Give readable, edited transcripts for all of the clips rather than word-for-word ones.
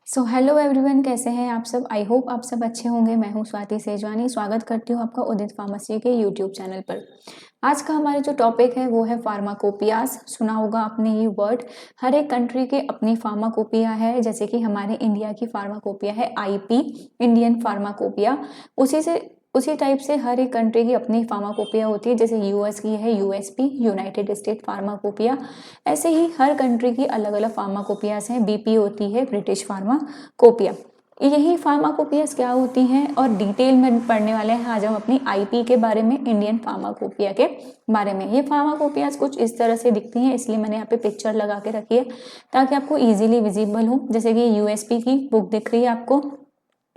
So hello everyone, कैसे हैं आप सब। आई होप आप सब अच्छे होंगे। मैं हूं स्वाति सेजवानी, स्वागत करती हूं आपका उदित फार्मेसी के यूट्यूब चैनल पर। आज का हमारा जो टॉपिक है वो है फार्माकोपियास। सुना होगा आपने ये वर्ड। हर एक कंट्री के अपनी फार्माकोपिया है, जैसे कि हमारे इंडिया की फार्माकोपिया है आईपी, इंडियन फार्माकोपिया। उसी टाइप से हर एक कंट्री की अपनी फार्माकोपिया होती है। जैसे यूएस की है यूएसपी, यूनाइटेड स्टेट फार्माकोपिया। ऐसे ही हर कंट्री की अलग अलग फार्माकोपियास हैं। बीपी होती है ब्रिटिश फार्माकोपिया। यही फार्माकोपियास क्या होती हैं और डिटेल में पढ़ने वाले हैं आज हम अपनी आईपी के बारे में, इंडियन फार्माकोपिया के बारे में। ये फार्माकोपियास कुछ इस तरह से दिखती हैं, इसलिए मैंने यहाँ पे पिक्चर लगा के रखी है ताकि आपको इजीली विजिबल हो। जैसे कि यूएसपी की बुक दिख रही है आपको,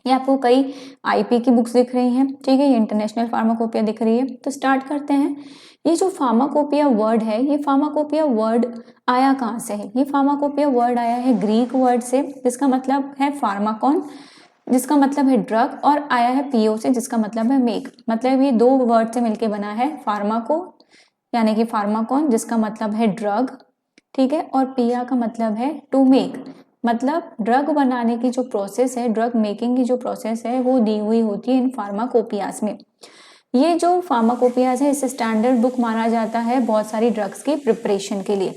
ये आपको कई आईपी की बुक्स दिख रही हैं, ठीक है। ये इंटरनेशनल फार्माकोपिया दिख रही है। तो स्टार्ट करते हैं। ये जो फार्माकोपिया वर्ड है, ये फार्माकोपिया वर्ड आया कहाँ से है? ये फार्माकोपिया वर्ड आया है ग्रीक वर्ड से, जिसका मतलब है फार्माकॉन, जिसका मतलब है ड्रग, और आया है पीओ से, जिसका मतलब है मेक। मतलब ये दो वर्ड से मिलके बना है। फार्माको यानी कि फार्माकॉन, जिसका मतलब है ड्रग, ठीक है, और पिया का मतलब है टू मेक। मतलब ड्रग बनाने की जो प्रोसेस है, ड्रग मेकिंग की जो प्रोसेस है, वो दी हुई होती है इन फार्माकोपियास में। ये जो फार्माकोपियास है, इसे स्टैंडर्ड बुक माना जाता है बहुत सारी ड्रग्स की प्रिपरेशन के लिए,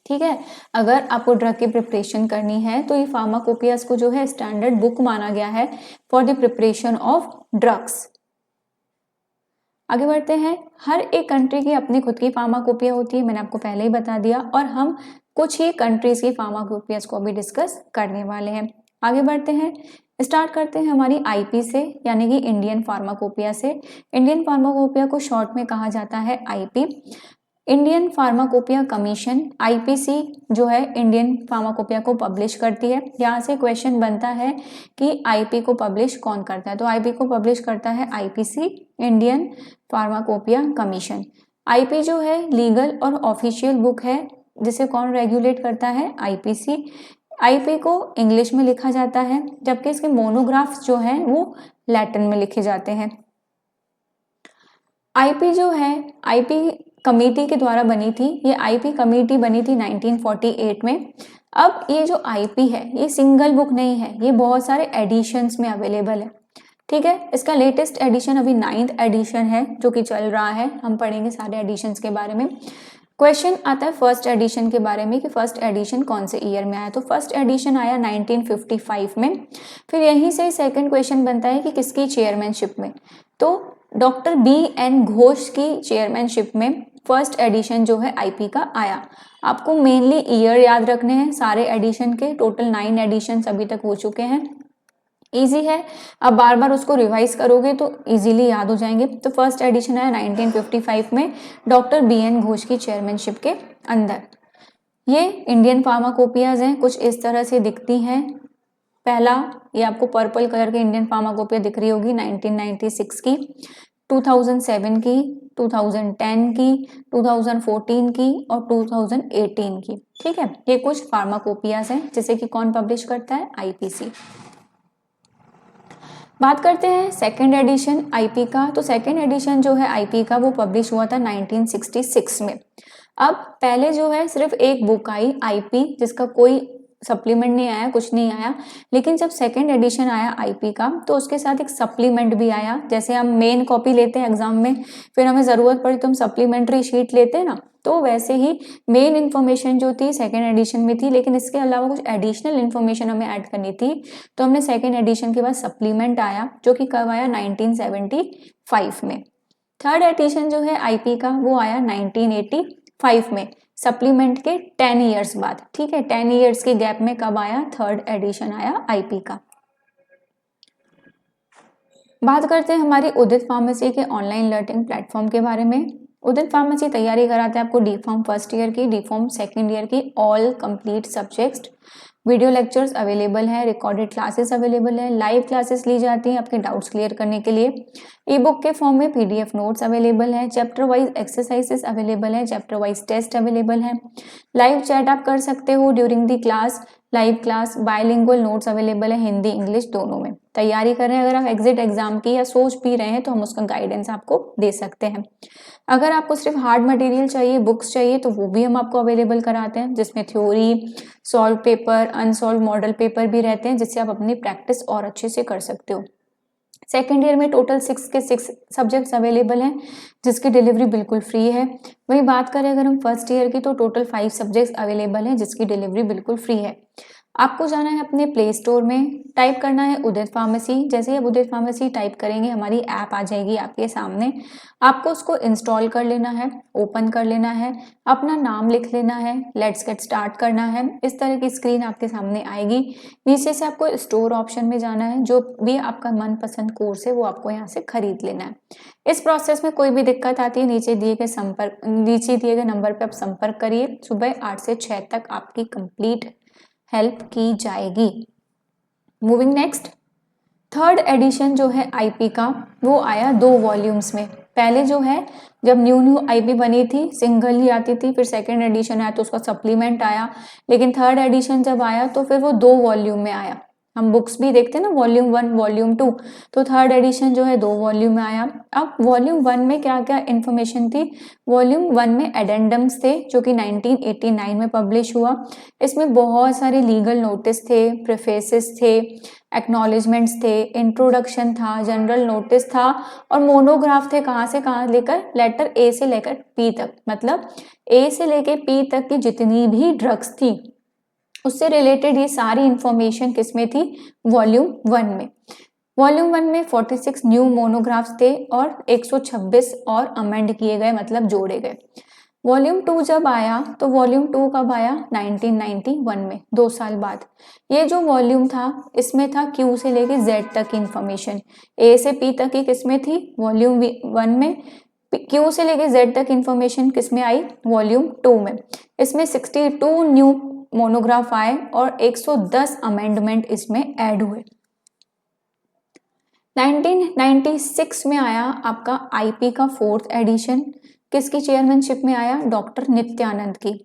ठीक है। अगर आपको ड्रग की प्रिपरेशन करनी है तो ये फार्माकोपियास को जो है स्टैंडर्ड बुक माना गया है for the preparation of drugs. आगे बढ़ते हैं। हर एक कंट्री की अपनी खुद की फार्माकोपिया होती है, मैंने आपको पहले ही बता दिया, और हम कुछ ही कंट्रीज की फार्माकोपियास को भी डिस्कस करने वाले हैं। आगे बढ़ते हैं, स्टार्ट करते हैं हमारी आईपी से, यानी कि इंडियन फार्माकोपिया से। इंडियन फार्माकोपिया को शॉर्ट में कहा जाता है IP, Indian pharmacopoeia commission. IPC जो है इंडियन फार्माकोपिया को पब्लिश करती है। यहाँ से क्वेश्चन बनता है कि आईपी को पब्लिश कौन करता है, तो आईपी को पब्लिश करता है IPC, Indian pharmacopoeia commission. IP जो है लीगल और ऑफिशियल बुक है, जिसे कौन रेगुलेट करता है? आईपीसी। आईपी को इंग्लिश में लिखा जाता है, जबकि इसके मोनोग्राफ्स जो हैं वो लैटिन में लिखे जाते हैं। आईपी जो है आईपी कमेटी के द्वारा बनी थी। ये आईपी कमेटी बनी थी 1948 में। अब ये जो आईपी है ये सिंगल बुक नहीं है, ये बहुत सारे एडिशंस में अवेलेबल है, ठीक है। इसका लेटेस्ट एडिशन अभी 9th एडिशन है जो कि चल रहा है। हम पढ़ेंगे सारे एडिशंस के बारे में। क्वेश्चन आता है फर्स्ट एडिशन के बारे में कि फर्स्ट एडिशन कौन से ईयर में आया, तो फर्स्ट एडिशन आया 1955 में। फिर यहीं से सेकंड क्वेश्चन बनता है कि किसकी चेयरमैनशिप में, तो डॉक्टर BN घोष की चेयरमैनशिप में फर्स्ट एडिशन जो है आईपी का आया। आपको मेनली ईयर याद रखने हैं सारे एडिशन के। टोटल 9 एडिशन अभी तक हो चुके हैं। इजी है, अब बार बार उसको रिवाइज करोगे तो इजीली याद हो जाएंगे। तो फर्स्ट एडिशन आया 1955 में डॉक्टर BN घोष की चेयरमैनशिप के अंदर। ये इंडियन फार्माकोपियाज हैं, कुछ इस तरह से दिखती हैं। पहला ये आपको पर्पल कलर की इंडियन फार्माकोपिया दिख रही होगी 1996 की, 2007 की, 2010 की, 2014 की और 2018 की, ठीक है। ये कुछ फार्माकोपियाज हैं जिसे कि कौन पब्लिश करता है? आईपीसी। बात करते हैं सेकेंड एडिशन आईपी का। तो सेकेंड एडिशन जो है आईपी का वो पब्लिश हुआ था 1966 में। अब पहले जो है सिर्फ एक बुक आई आईपी, जिसका कोई सप्लीमेंट नहीं आया, कुछ नहीं आया। लेकिन जब सेकेंड एडिशन आया आईपी का तो उसके साथ एक सप्लीमेंट भी आया। जैसे हम मेन कॉपी लेते हैं एग्जाम में, फिर हमें जरूरत पड़ी तो हम सप्लीमेंट्री शीट लेते हैं ना, तो वैसे ही मेन इन्फॉर्मेशन जो थी सेकेंड एडिशन में थी, लेकिन इसके अलावा कुछ एडिशनल इन्फॉर्मेशन हमें ऐड करनी थी। तो हमने सेकेंड एडिशन के बाद सप्लीमेंट आया, जो कि कब आया? 1975 में। थर्ड एडिशन जो है आईपी का वो आया 1985 में, सप्लीमेंट के 10 ईयर्स बाद, ठीक है। 10 ईयर्स के गैप में कब आया? थर्ड एडिशन आया आईपी का। बात करते हैं हमारी उदित फार्मेसी के ऑनलाइन लर्निंग प्लेटफॉर्म के बारे में। उदित फार्मेसी तैयारी कराते हैं आपको डी फार्म फर्स्ट ईयर की, डी फार्म सेकेंड ईयर की, all complete subjects. Video lectures available है, रिकॉर्डेड क्लासेस अवेलेबल है, लाइव क्लासेस ली जाती हैं आपके डाउट्स क्लियर करने के लिए। ई बुक के फॉर्म में पीडीएफ नोट्स अवेलेबल है, चैप्टर वाइज एक्सरसाइजेस अवेलेबल है, चैप्टर वाइज टेस्ट अवेलेबल है। लाइव चैट आप कर सकते हो during the class, live class, bilingual notes available है, हिंदी इंग्लिश दोनों में। तैयारी कर रहे हैं अगर आप एग्जिट एग्जाम की या सोच भी रहे हैं तो हम उसका गाइडेंस आपको दे सकते हैं। अगर आपको सिर्फ हार्ड मटेरियल चाहिए, बुक्स चाहिए, तो वो भी हम आपको अवेलेबल कराते हैं, जिसमें theory, solve paper, unsolve model paper भी रहते हैं, जिससे आप अपनी प्रैक्टिस और अच्छे से कर सकते हो। सेकेंड ईयर में टोटल 6 के 6 सब्जेक्ट्स अवेलेबल हैं, जिसकी डिलीवरी बिल्कुल फ्री है। वही बात करें अगर हम फर्स्ट ईयर की, तो टोटल 5 सब्जेक्ट्स अवेलेबल हैं, जिसकी डिलीवरी बिल्कुल फ्री है। आपको जाना है अपने प्ले स्टोर में, टाइप करना है उदित फार्मेसी। जैसे ही आप उदित फार्मेसी टाइप करेंगे, हमारी ऐप आ जाएगी आपके सामने। आपको उसको इंस्टॉल कर लेना है, ओपन कर लेना है, अपना नाम लिख लेना है, लेट्स गेट स्टार्ट करना है। इस तरह की स्क्रीन आपके सामने आएगी। नीचे से आपको स्टोर ऑप्शन में जाना है, जो भी आपका मनपसंद कोर्स है वो आपको यहाँ से खरीद लेना है। इस प्रोसेस में कोई भी दिक्कत आती है, नीचे दिए गए नंबर पर आप संपर्क करिए। सुबह 8 से 6 तक आपकी कंप्लीट हेल्प की जाएगी। मूविंग नेक्स्ट, थर्ड एडिशन जो है आईपी का, वो आया 2 वॉल्यूम्स में। पहले जो है, जब न्यू आईपी बनी थी, सिंगल ही आती थी, फिर सेकंड एडिशन आया तो उसका सप्लीमेंट आया, लेकिन थर्ड एडिशन जब आया तो फिर वो 2 वॉल्यूम में आया। हम बुक्स भी देखते हैं ना, वॉल्यूम 1, वॉल्यूम 2, तो थर्ड एडिशन जो है 2 वॉल्यूम में आया। अब वॉल्यूम 1 में क्या क्या इन्फॉर्मेशन थी? वॉल्यूम 1 में एडेंडम्स थे, जो कि 1989 में पब्लिश हुआ। इसमें बहुत सारे लीगल नोटिस थे, प्रेफेसेस थे, एक्नॉलेजमेंट्स थे, इंट्रोडक्शन था, जनरल नोटिस था, और मोनोग्राफ थे। कहाँ से कहाँ लेकर? लेटर ए से लेकर पी तक, मतलब ए से लेकर पी तक की जितनी भी ड्रग्स थी, उससे रिलेटेड ये सारी इंफॉर्मेशन किसमें थी? वॉल्यूम 1 में। वॉल्यूम 1 में 46 न्यू मोनोग्राफ्स थे और 126 और अमेंड किए गए, मतलब जोड़े गए। वॉल्यूम 2 जब आया, तो वॉल्यूम 2 कब आया? 1991 में, 2 साल बाद। ये जो वॉल्यूम था, इसमें था क्यू से लेके जेड तक की इंफॉर्मेशन। ए से पी तक की किसमें थी? वॉल्यूम 1 में। क्यू से लेके जेड तक इंफॉर्मेशन किसमें आई? वॉल्यूम 2 में। इसमें 62 न्यू मोनोग्राफ आए और 110 अमेंडमेंट इसमें ऐड हुए। 1996 में आया आपका आईपी का 4th एडिशन। किसकी चेयरमैनशिप में आया? डॉक्टर नित्यानंद की।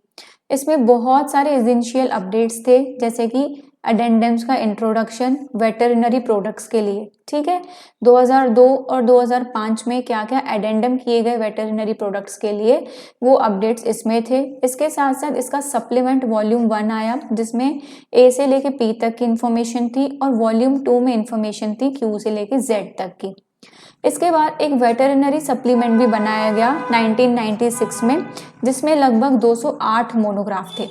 इसमें बहुत सारे एसेंशियल अपडेट्स थे, जैसे कि एडेंडम्स का इंट्रोडक्शन वेटरिनरी प्रोडक्ट्स के लिए, ठीक है। 2002 और 2005 में क्या क्या एडेंडम किए गए वेटरिनरी प्रोडक्ट्स के लिए, वो अपडेट्स इसमें थे। इसके साथ साथ इसका सप्लीमेंट वॉल्यूम 1 आया, जिसमें ए से लेके पी तक की इंफॉर्मेशन थी, और वॉल्यूम 2 में इंफॉर्मेशन थी क्यू से लेके जेड तक की। इसके बाद एक वेटरिनरी सप्लीमेंट भी बनाया गया 1996 में, जिसमें लगभग 208 मोनोग्राफ थे।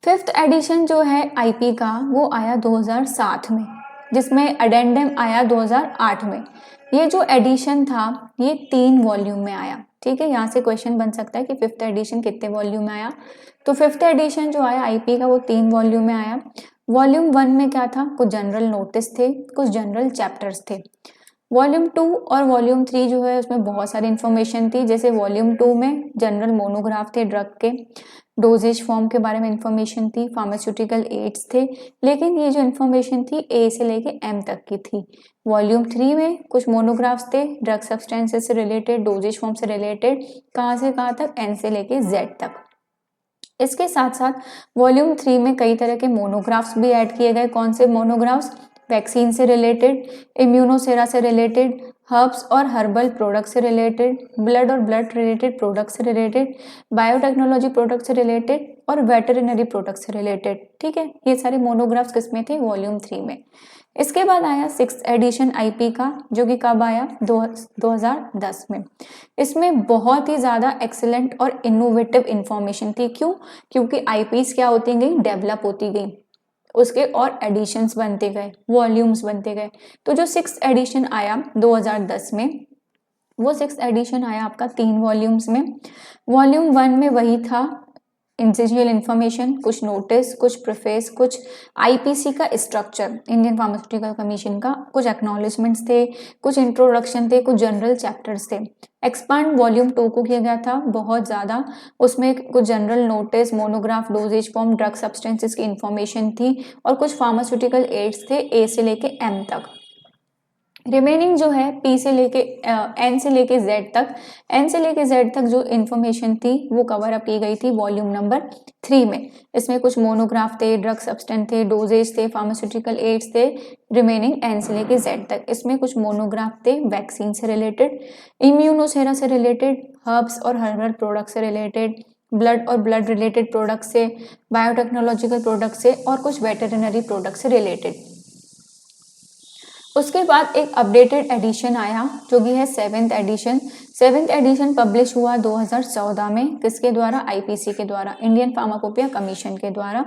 5th एडिशन जो है आईपी का, वो आया 2007 में, जिसमें एडेंडम आया 2008 में। ये जो एडिशन था, ये 3 वॉल्यूम में आया, ठीक है। यहाँ से क्वेश्चन बन सकता है कि 5th एडिशन कितने वॉल्यूम में आया? तो 5th एडिशन जो आया आईपी का, वो 3 वॉल्यूम में आया। वॉल्यूम 1 में क्या था? कुछ जनरल नोटिस थे, कुछ जनरल चैप्टर्स थे। वॉल्यूम 2 और वॉल्यूम 3 जो है, उसमें बहुत सारी इंफॉर्मेशन थी। जैसे वॉल्यूम 2 में जनरल मोनोग्राफ थे ड्रग के, डोजेज फॉर्म के बारे में इंफॉर्मेशन थी, फार्मास्यूटिकल एड्स थे, लेकिन ये जो इंफॉर्मेशन थी ए से लेके एम तक की थी। वॉल्यूम 3 में कुछ मोनोग्राफ्स थे ड्रग सब्सटेंसेस से रिलेटेड, डोजेज फॉर्म से रिलेटेड, कहाँ से कहाँ तक? एन से लेके जेड तक। इसके साथ साथ वॉल्यूम 3 में कई तरह के मोनोग्राफ्स भी ऐड किए गए। कौन से मोनोग्राफ्स? वैक्सीन से रिलेटेड, इम्यूनोसेरा से रिलेटेड, हर्ब्स और हर्बल प्रोडक्ट से रिलेटेड, ब्लड और ब्लड रिलेटेड प्रोडक्ट से रिलेटेड, बायोटेक्नोलॉजी प्रोडक्ट से रिलेटेड, और वेटरिनरी प्रोडक्ट से रिलेटेड, ठीक है। ये सारे मोनोग्राफ्स किसमें थे? वॉल्यूम 3 में। इसके बाद आया 6th एडिशन आईपी का, जो कि कब आया? 2010 में। इसमें बहुत ही ज़्यादा एक्सीलेंट और इनोवेटिव इंफॉर्मेशन थी। क्यों? क्योंकि आईपीस क्या होती गई? डेवलप होती गई, उसके और एडिशंस बनते गए, वॉल्यूम्स बनते गए। तो जो 6th एडिशन आया 2010 में, वो 6th एडिशन आया आपका 3 वॉल्यूम्स में। वॉल्यूम 1 में वही था, इंसिजुअल इंफॉर्मेशन, कुछ नोटिस, कुछ प्रेफेस, कुछ आईपीसी का स्ट्रक्चर, इंडियन फार्मास्यूटिकल कमीशन का, कुछ एक्नॉलेजमेंट्स थे, कुछ इंट्रोडक्शन थे, कुछ जनरल चैप्टर्स थे। एक्सपांड वॉल्यूम 2 को किया गया था बहुत ज़्यादा, उसमें कुछ general notice, monograph, doses form, drug substances की इंफॉर्मेशन थी, और कुछ फार्मास्यूटिकल एड्स थे ए से लेके एम तक। रिमेनिंग जो है पी से लेके एन से लेके जेड तक, एन से लेके जेड तक जो इन्फॉर्मेशन थी वो कवर अप की गई थी वॉल्यूम नंबर 3 में। इसमें कुछ मोनोग्राफ थे, ड्रग सब्सटेंस थे, डोजेज थे, फार्मास्यूटिकल एड्स थे, रिमेनिंग एन से लेके जेड तक। इसमें कुछ मोनोग्राफ थे वैक्सीन से रिलेटेड, इम्यूनोसेरा से रिलेटेड, हर्ब्स और हर्बल प्रोडक्ट से रिलेटेड, ब्लड और ब्लड रिलेटेड प्रोडक्ट से, बायोटेक्नोलॉजिकल प्रोडक्ट से और कुछ वेटरनरी प्रोडक्ट से रिलेटेड। उसके बाद एक अपडेटेड एडिशन आया जो कि है 7th addition. 7th addition publish हुआ 2014 में, किसके द्वारा? आईपीसी के द्वारा, इंडियन फार्माकोपिया कमीशन के द्वारा।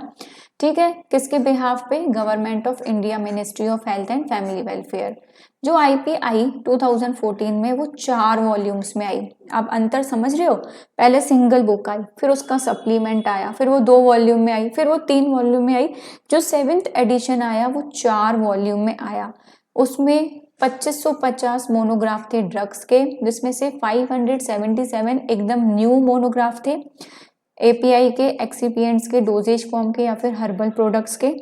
ठीक है, किसके बिहाफ पे? Government of India, ministry of health and family welfare. जो आईपी आई 2014 में वो 4 वॉल्यूम्स में आई। आप अंतर समझ रहे हो? पहले सिंगल बुक आई, फिर उसका सप्लीमेंट आया, फिर वो 2 वॉल्यूम में आई, फिर वो 3 वॉल्यूम में आई। जो 7th एडिशन आया वो 4 वॉल्यूम में आया। उसमें 2550 मोनोग्राफ थे ड्रग्स के, जिसमें से 577 एकदम न्यू मोनोग्राफ थे एपीआई के, एक्सीपिएंट्स के, डोजेज फॉर्म के या फिर हर्बल प्रोडक्ट्स के।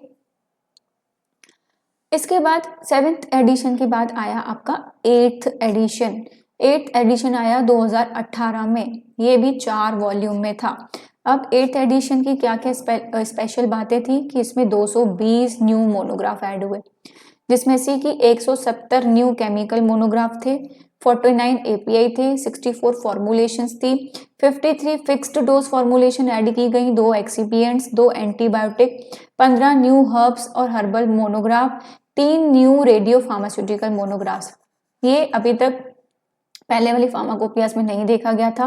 इसके बाद 7th एडिशन के बाद आया आपका 8th एडिशन। 8th एडिशन आया 2018 में, ये भी 4 वॉल्यूम में था। अब 8th एडिशन की क्या क्या स्पेशल बातें थी कि इसमें 220 न्यू मोनोग्राफ ऐड हुए, जिसमें से कि 170 न्यू केमिकल मोनोग्राफ थे, 49 एपीआई थे, 64 फॉर्मुलेशंस थी, 53 फिक्स्ड डोज फॉर्मुलेशन ऐड की गई, 2 एक्सीपिएंट्स, 2 एंटीबायोटिक, 15 न्यू हर्ब्स और herbal monograph, 3 new radio pharmaceutical monographs. ये अभी तक पहले वाली फार्माकोपियास में नहीं देखा गया था।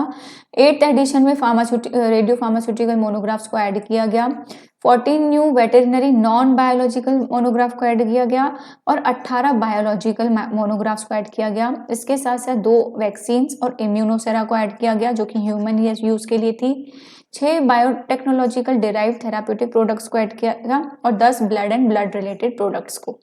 8th एडिशन में रेडियो फार्मास्यूटिकल मोनोग्राफ्स को ऐड किया गया, 14 new veterinary non biological monograph को ऐड किया गया और 18 बायोलॉजिकल मोनोग्राफ्स को ऐड किया गया। इसके साथ साथ 2 वैक्सीन्स और इम्यूनोसेरा को ऐड किया गया जो कि ह्यूमन यूज के लिए थी, 6 बायोटेक्नोलॉजिकल डिराइव थेराप्यूटिक प्रोडक्ट्स को ऐड किया गया और 10 blood and blood related products को।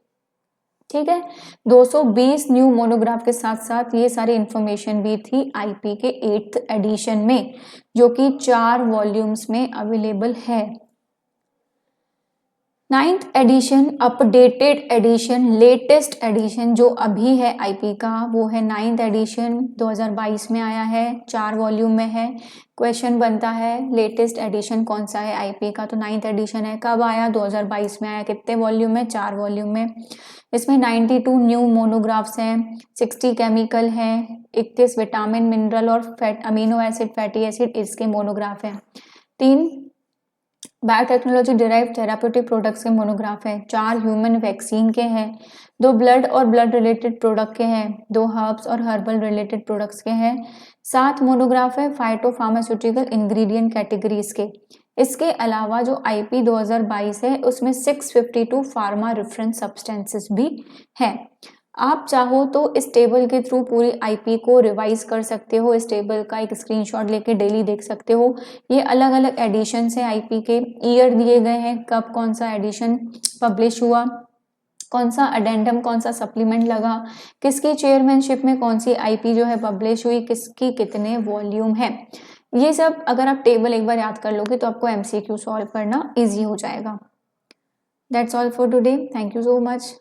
ठीक है, 220 न्यू मोनोग्राफ के साथ साथ ये सारी इंफॉर्मेशन भी थी आईपी के 8th एडिशन में, जो कि 4 वॉल्यूम्स में अवेलेबल है। 9th edition, updated edition, latest edition जो अभी है आईपी का, वो है 9th एडिशन, 2022 में आया है, 4 वॉल्यूम में है। क्वेश्चन बनता है लेटेस्ट एडिशन कौन सा है आईपी का, तो 9th एडिशन है। कब आया? 2022 में आया। कितने वॉल्यूम में? 4 वॉल्यूम में। इसमें 92 न्यू मोनोग्राफ्स हैं, 60 केमिकल हैं, 31 विटामिन, मिनरल और fat, amino acid, fatty acid इसके मोनोग्राफ हैं, 3 बायोटेक्नोलॉजी डिराइव थेराप्यूटिक प्रोडक्ट्स के मोनोग्राफ हैं, 4 ह्यूमन वैक्सीन के हैं, 2 ब्लड और ब्लड रिलेटेड प्रोडक्ट के हैं, 2 हर्ब्स और हर्बल रिलेटेड प्रोडक्ट्स के हैं, 7 मोनोग्राफ है फाइटो फार्मास्यूटिकल इंग्रेडिएंट कैटेगरीज के। इसके अलावा जो आईपी 2022 है उसमें 652 फार्मा रेफरेंस सब्सटेंसेस भी हैं। आप चाहो तो इस टेबल के थ्रू पूरी आईपी को रिवाइज कर सकते हो, इस टेबल का एक स्क्रीनशॉट लेके डेली देख सकते हो। ये अलग अलग एडिशन है आईपी के, ईयर दिए गए हैं, कब कौन सा एडिशन पब्लिश हुआ, कौन सा अडेंडम, कौन सा सप्लीमेंट लगा, किसकी चेयरमैनशिप में कौन सी आईपी जो है पब्लिश हुई, किसकी कितने वॉल्यूम है। ये सब अगर आप टेबल एक बार याद कर लोगे तो आपको एमसीक्यू सॉल्व करना इजी हो जाएगा। That's all for today, thank you so much.